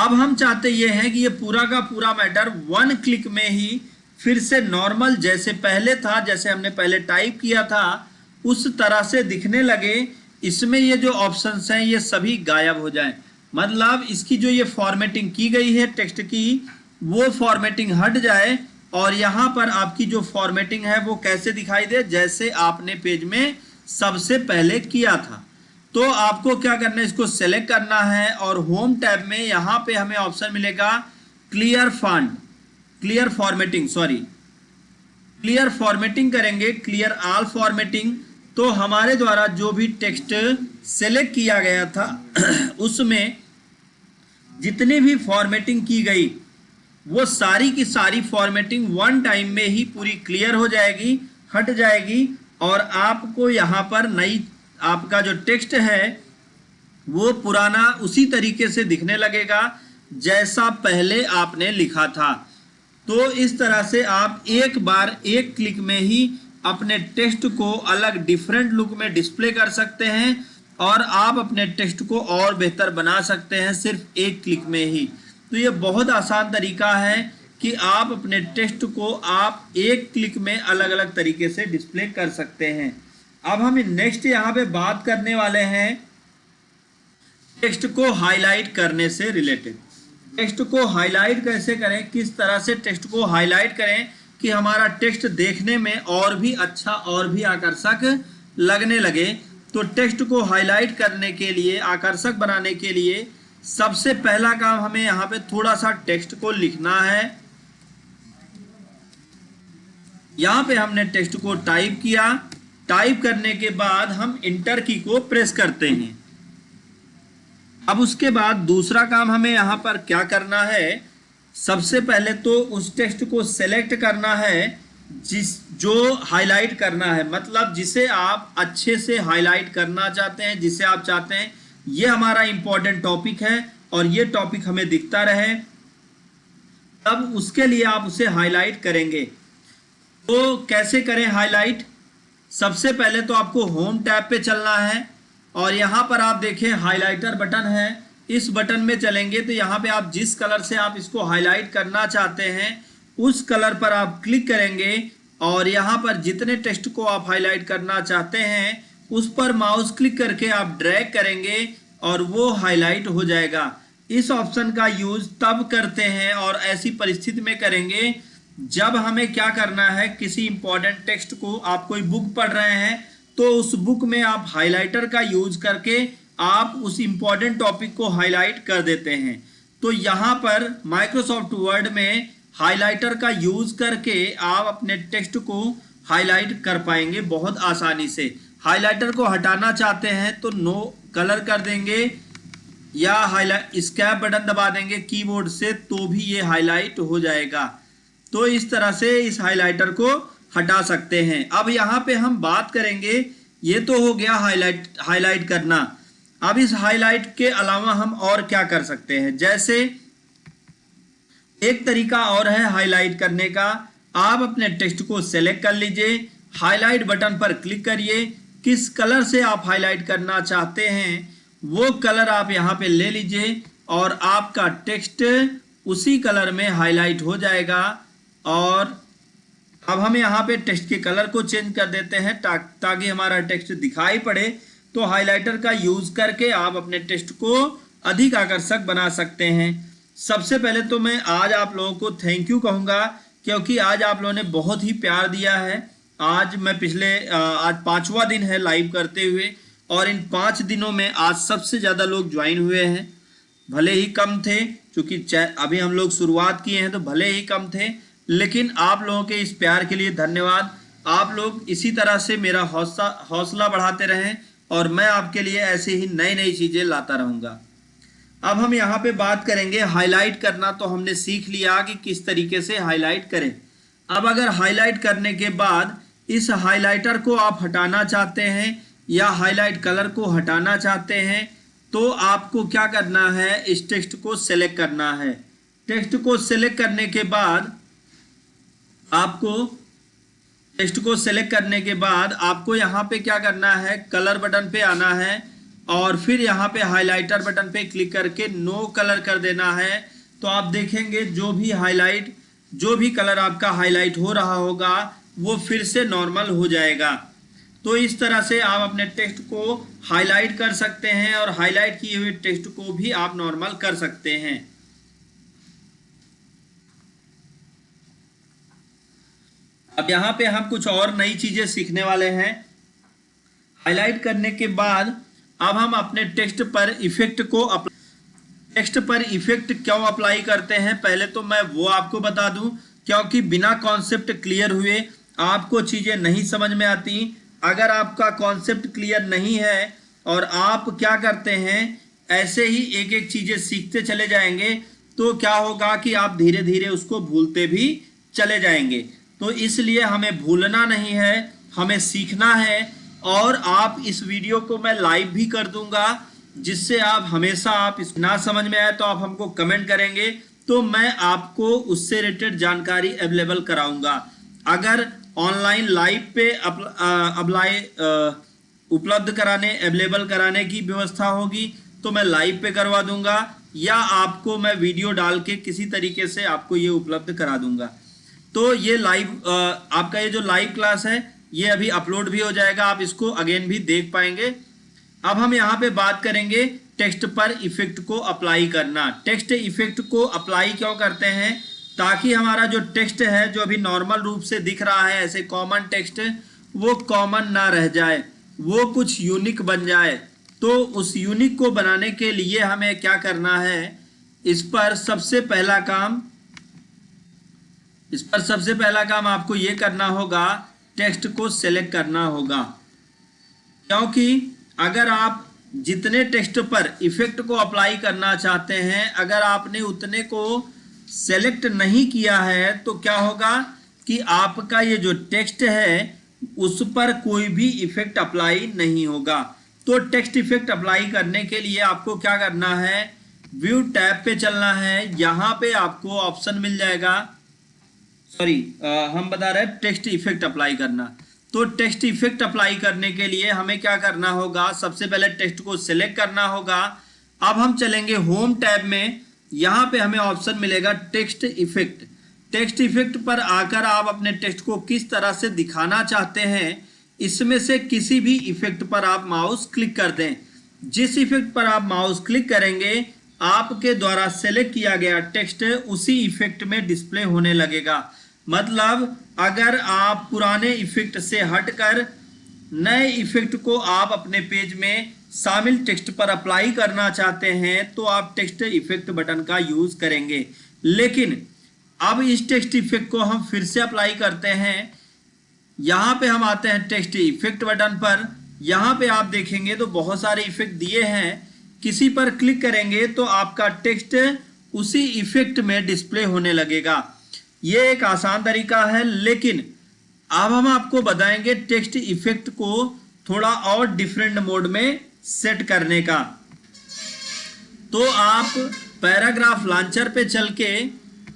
A: अब हम चाहते ये हैं कि ये पूरा का पूरा मैटर 1 क्लिक में ही फिर से नॉर्मल जैसे पहले था, जैसे हमने पहले टाइप किया था उस तरह से दिखने लगे। इसमें ये जो ऑप्शंस हैं ये सभी गायब हो जाएं, मतलब इसकी जो ये फॉर्मेटिंग की गई है टेक्स्ट की वो फॉर्मेटिंग हट जाए और यहाँ पर आपकी जो फॉर्मेटिंग है वो कैसे दिखाई दे, जैसे आपने पेज में सबसे पहले किया था। तो आपको क्या करना है, इसको सेलेक्ट करना है और होम टैब में यहाँ पे हमें ऑप्शन मिलेगा क्लियर फॉर्मेटिंग करेंगे, क्लियर ऑल फॉर्मेटिंग। तो हमारे द्वारा जो भी टेक्स्ट सेलेक्ट किया गया था उसमें जितनी भी फॉर्मेटिंग की गई वो सारी की सारी फॉर्मेटिंग 1 टाइम में ही पूरी क्लियर हो जाएगी, हट जाएगी और आपको यहाँ पर नई आपका जो टेक्स्ट है वो पुराना उसी तरीके से दिखने लगेगा जैसा पहले आपने लिखा था। तो इस तरह से आप एक बार एक क्लिक में ही अपने टेक्स्ट को अलग डिफरेंट लुक में डिस्प्ले कर सकते हैं और आप अपने टेक्स्ट को और बेहतर बना सकते हैं सिर्फ एक क्लिक में ही। तो ये बहुत आसान तरीका है कि आप अपने टेक्स्ट को आप एक क्लिक में अलग अलग तरीके से डिस्प्ले कर सकते हैं। अब हम नेक्स्ट यहाँ पे बात करने वाले हैं टेक्स्ट को हाईलाइट करने से रिलेटेड। टेक्स्ट को हाईलाइट कैसे करें, किस तरह से टेक्स्ट को हाईलाइट करें कि हमारा टेक्स्ट देखने में और भी अच्छा और भी आकर्षक लगने लगे। तो टेक्स्ट को हाईलाइट करने के लिए, आकर्षक बनाने के लिए सबसे पहला काम हमें यहाँ पे थोड़ा सा टेक्स्ट को लिखना है। यहाँ पे हमने टेक्स्ट को टाइप किया, टाइप करने के बाद हम इंटर की को प्रेस करते हैं। अब उसके बाद दूसरा काम हमें यहाँ पर क्या करना है, सबसे पहले तो उस टेक्स्ट को सेलेक्ट करना है जो हाईलाइट करना है, मतलब जिसे आप अच्छे से हाईलाइट करना चाहते हैं, जिसे आप चाहते हैं ये हमारा इंपॉर्टेंट टॉपिक है और ये टॉपिक हमें दिखता रहे, तब उसके लिए आप उसे हाईलाइट करेंगे। तो कैसे करें हाईलाइट? सबसे पहले तो आपको होम टैब पे चलना है और यहाँ पर आप देखें हाइलाइटर बटन है, इस बटन में चलेंगे तो यहाँ पे आप जिस कलर से आप इसको हाईलाइट करना चाहते हैं उस कलर पर आप क्लिक करेंगे और यहाँ पर जितने टेक्स्ट को आप हाईलाइट करना चाहते हैं उस पर माउस क्लिक करके आप ड्रैग करेंगे और वो हाईलाइट हो जाएगा। इस ऑप्शन का यूज तब करते हैं और ऐसी परिस्थिति में करेंगे जब हमें क्या करना है, किसी इंपॉर्टेंट टेक्स्ट को, आप कोई बुक पढ़ रहे हैं तो उस बुक में आप हाइलाइटर का यूज करके आप उस इंपॉर्टेंट टॉपिक को हाईलाइट कर देते हैं। तो यहाँ पर माइक्रोसॉफ्ट वर्ड में हाइलाइटर का यूज करके आप अपने टेक्स्ट को हाईलाइट कर पाएंगे बहुत आसानी से। हाइलाइटर को हटाना चाहते हैं तो नो कलर कर देंगे या हाईलाइट स्कैप बटन दबा देंगे कीबोर्ड से तो भी ये हाईलाइट हो जाएगा। तो इस तरह से इस हाइलाइटर को हटा सकते हैं। अब यहाँ पे हम बात करेंगे, ये तो हो गया हाईलाइट करना। अब इस हाईलाइट के अलावा हम और क्या कर सकते हैं, जैसे एक तरीका और है हाईलाइट करने का। आप अपने टेक्स्ट को सेलेक्ट कर लीजिए, हाईलाइट बटन पर क्लिक करिए, किस कलर से आप हाईलाइट करना चाहते हैं वो कलर आप यहाँ पे ले लीजिए और आपका टेक्स्ट उसी कलर में हाईलाइट हो जाएगा। और अब हम यहाँ पे टेक्स्ट के कलर को चेंज कर देते हैं ताकि हमारा टेक्स्ट दिखाई पड़े। तो हाइलाइटर का यूज करके आप अपने टेक्स्ट को अधिक आकर्षक बना सकते हैं। सबसे पहले तो मैं आज आप लोगों को थैंक यू कहूँगा क्योंकि आज आप लोगों ने बहुत ही प्यार दिया है। आज आज 5वां दिन है लाइव करते हुए और इन 5 दिनों में आज सबसे ज़्यादा लोग ज्वाइन हुए हैं। भले ही कम थे क्योंकि अभी हम लोग शुरुआत किए हैं तो भले ही कम थे, लेकिन आप लोगों के इस प्यार के लिए धन्यवाद। आप लोग इसी तरह से मेरा हौसला बढ़ाते रहें और मैं आपके लिए ऐसे ही नई नई चीज़ें लाता रहूँगा। अब हम यहाँ पे बात करेंगे हाईलाइट करना। तो हमने सीख लिया कि किस तरीके से हाईलाइट करें। अब अगर हाईलाइट करने के बाद इस हाइलाइटर को आप हटाना चाहते हैं या हाईलाइट कलर को हटाना चाहते हैं तो आपको क्या करना है, इस टेक्स्ट को सेलेक्ट करना है। टेक्स्ट को सेलेक्ट करने के बाद आपको यहाँ पे क्या करना है, कलर बटन पे आना है और फिर यहाँ पे हाइलाइटर बटन पे क्लिक करके नो कलर कर देना है। तो आप देखेंगे जो भी कलर आपका हाईलाइट हो रहा होगा वो फिर से नॉर्मल हो जाएगा। तो इस तरह से आप अपने टेक्स्ट को हाईलाइट कर सकते हैं और हाईलाइट किए हुए टेक्स्ट को भी आप नॉर्मल कर सकते हैं। अब यहाँ पे हम कुछ और नई चीजें सीखने वाले हैं। हाईलाइट करने के बाद अब हम अपने टेक्स्ट पर इफेक्ट क्यों अप्लाई करते हैं, पहले तो मैं वो आपको बता दूं क्योंकि बिना कॉन्सेप्ट क्लियर हुए आपको चीजें नहीं समझ में आती। अगर आपका कॉन्सेप्ट क्लियर नहीं है और आप क्या करते हैं ऐसे ही एक एक चीजें सीखते चले जाएंगे तो क्या होगा कि आप धीरे धीरे उसको भूलते भी चले जाएंगे। तो इसलिए हमें भूलना नहीं है, हमें सीखना है। और आप इस वीडियो को मैं लाइव भी कर दूंगा, जिससे आप हमेशा आप इस ना समझ में आए तो आप हमको कमेंट करेंगे, तो मैं आपको उससे रिलेटेड जानकारी अवेलेबल कराऊंगा। अगर ऑनलाइन लाइव पे अप्लाई उपलब्ध कराने अवेलेबल कराने की व्यवस्था होगी तो मैं लाइव पे करवा दूंगा, या आपको मैं वीडियो डाल के किसी तरीके से आपको ये उपलब्ध करा दूंगा। तो ये लाइव आपका ये जो लाइव क्लास है ये अभी अपलोड भी हो जाएगा, आप इसको अगेन भी देख पाएंगे। अब हम यहाँ पे बात करेंगे टेक्स्ट पर इफेक्ट को अप्लाई करना। टेक्स्ट इफेक्ट को अप्लाई क्यों करते हैं? ताकि हमारा जो टेक्स्ट है जो अभी नॉर्मल रूप से दिख रहा है ऐसे कॉमन टेक्स्ट, वो कॉमन ना रह जाए, वो कुछ यूनिक बन जाए। तो उस यूनिक को बनाने के लिए हमें क्या करना है, इस पर सबसे पहला काम आपको ये करना होगा, टेक्स्ट को सेलेक्ट करना होगा। क्योंकि अगर आप जितने टेक्स्ट पर इफेक्ट को अप्लाई करना चाहते हैं, अगर आपने उतने को सेलेक्ट नहीं किया है तो क्या होगा कि आपका ये जो टेक्स्ट है उस पर कोई भी इफेक्ट अप्लाई नहीं होगा। तो टेक्स्ट इफेक्ट अप्लाई करने के लिए आपको क्या करना है, व्यू टैब पे चलना है। यहाँ पे आपको ऑप्शन मिल जाएगा, हम बता रहे हैं टेक्स्ट इफेक्ट अप्लाई करना। तो टेक्स्ट इफेक्ट अप्लाई करने के लिए हमें क्या करना होगा, सबसे पहले टेक्स्ट को सिलेक्ट करना होगा। अब हम चलेंगे होम टैब में, यहाँ पे हमें ऑप्शन मिलेगा टेक्स्ट इफेक्ट। टेक्स्ट इफेक्ट पर आकर आप अपने टेक्स्ट को किस तरह से दिखाना चाहते हैं, इसमें से किसी भी इफेक्ट पर आप माउस क्लिक कर दें। जिस इफेक्ट पर आप माउस क्लिक करेंगे आपके द्वारा सेलेक्ट किया गया टेक्स्ट उसी इफेक्ट में डिस्प्ले होने लगेगा। मतलब अगर आप पुराने इफेक्ट से हटकर नए इफेक्ट को आप अपने पेज में शामिल टेक्स्ट पर अप्लाई करना चाहते हैं तो आप टेक्स्ट इफेक्ट बटन का यूज करेंगे। लेकिन अब इस टेक्स्ट इफेक्ट को हम फिर से अप्लाई करते हैं। यहाँ पे हम आते हैं टेक्स्ट इफेक्ट बटन पर। यहाँ पे आप देखेंगे तो बहुत सारे इफेक्ट दिए हैं, किसी पर क्लिक करेंगे तो आपका टेक्स्ट उसी इफेक्ट में डिस्प्ले होने लगेगा। ये एक आसान तरीका है, लेकिन अब हम आपको बताएंगे टेक्स्ट इफेक्ट को थोड़ा और डिफरेंट मोड में सेट करने का। तो आप पैराग्राफ लॉन्चर पे चल के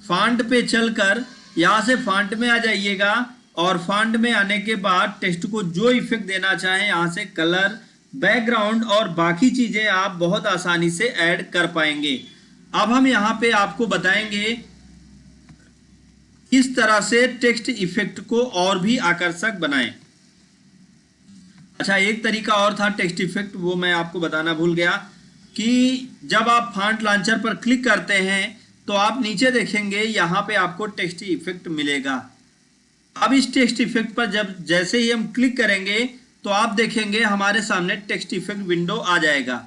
A: फॉन्ट पे चलकर यहाँ से फॉन्ट में आ जाइएगा, और फॉन्ट में आने के बाद टेक्स्ट को जो इफेक्ट देना चाहें यहाँ से कलर, बैकग्राउंड और बाकी चीजें आप बहुत आसानी से ऐड कर पाएंगे। अब हम यहाँ पे आपको बताएंगे किस तरह से टेक्स्ट इफेक्ट को और भी आकर्षक बनाएं। अच्छा, एक तरीका और था टेक्स्ट इफेक्ट, वो मैं आपको बताना भूल गया कि जब आप फॉन्ट लॉन्चर पर क्लिक करते हैं तो आप नीचे देखेंगे यहाँ पे आपको टेक्स्ट इफेक्ट मिलेगा। अब इस टेक्स्ट इफेक्ट पर जैसे ही हम क्लिक करेंगे तो आप देखेंगे हमारे सामने टेक्स्ट इफेक्ट विंडो आ जाएगा।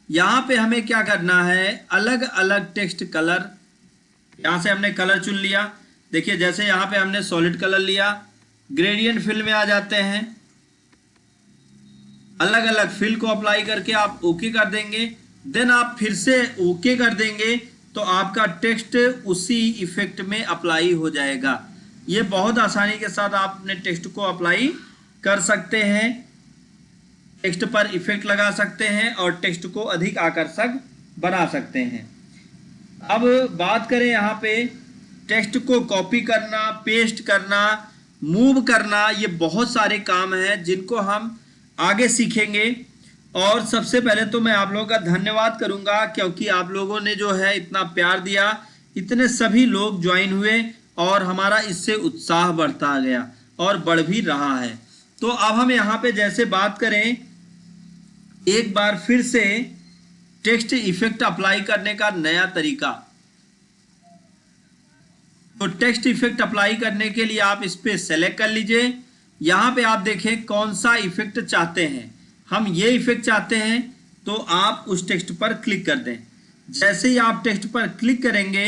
A: यहाँ पे हमें क्या करना है, अलग अलग टेक्स्ट कलर, यहाँ से हमने कलर चुन लिया। देखिए जैसे यहाँ पे हमने सॉलिड कलर लिया, ग्रेडियंट फिल में आ जाते हैं, अलग अलग फिल को अप्लाई करके आप ओके कर देंगे। देन आप फिर से ओके कर देंगे तो आपका टेक्स्ट उसी इफेक्ट में अप्लाई हो जाएगा। ये बहुत आसानी के साथ आप अपने टेक्स्ट को अप्लाई कर सकते हैं, टेक्स्ट पर इफेक्ट लगा सकते हैं और टेक्स्ट को अधिक आकर्षक बना सकते हैं। अब बात करें यहाँ पे टेक्स्ट को कॉपी करना, पेस्ट करना, मूव करना, ये बहुत सारे काम हैं जिनको हम आगे सीखेंगे। और सबसे पहले तो मैं आप लोगों का धन्यवाद करूंगा, क्योंकि आप लोगों ने जो है इतना प्यार दिया, इतने सभी लोग ज्वाइन हुए और हमारा इससे उत्साह बढ़ता गया और बढ़ भी रहा है। तो अब हम यहाँ पे जैसे बात करें एक बार फिर से टेक्स्ट इफेक्ट अप्लाई करने का नया तरीका। तो टेक्स्ट इफेक्ट अप्लाई करने के लिए आप इस पे सेलेक्ट कर लीजिए। यहाँ पे आप देखें कौन सा इफेक्ट चाहते हैं। हम ये इफेक्ट चाहते हैं तो आप उस टेक्स्ट पर क्लिक कर दें। जैसे ही आप टेक्स्ट पर क्लिक करेंगे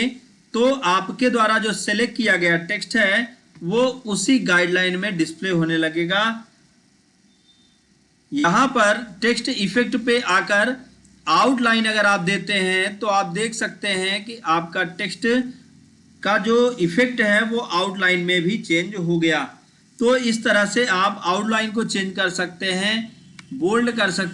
A: तो आपके द्वारा जो सेलेक्ट किया गया टेक्स्ट है वो उसी गाइडलाइन में डिस्प्ले होने लगेगा। यहाँ पर टेक्स्ट इफेक्ट पे आकर आउटलाइन अगर आप देते हैं तो आप देख सकते हैं कि आपका टेक्स्ट का जो इफेक्ट है वो आउटलाइन में भी चेंज हो गया। तो इस तरह से आप आउटलाइन को चेंज कर सकते हैं, बोल्ड कर सकते हैं।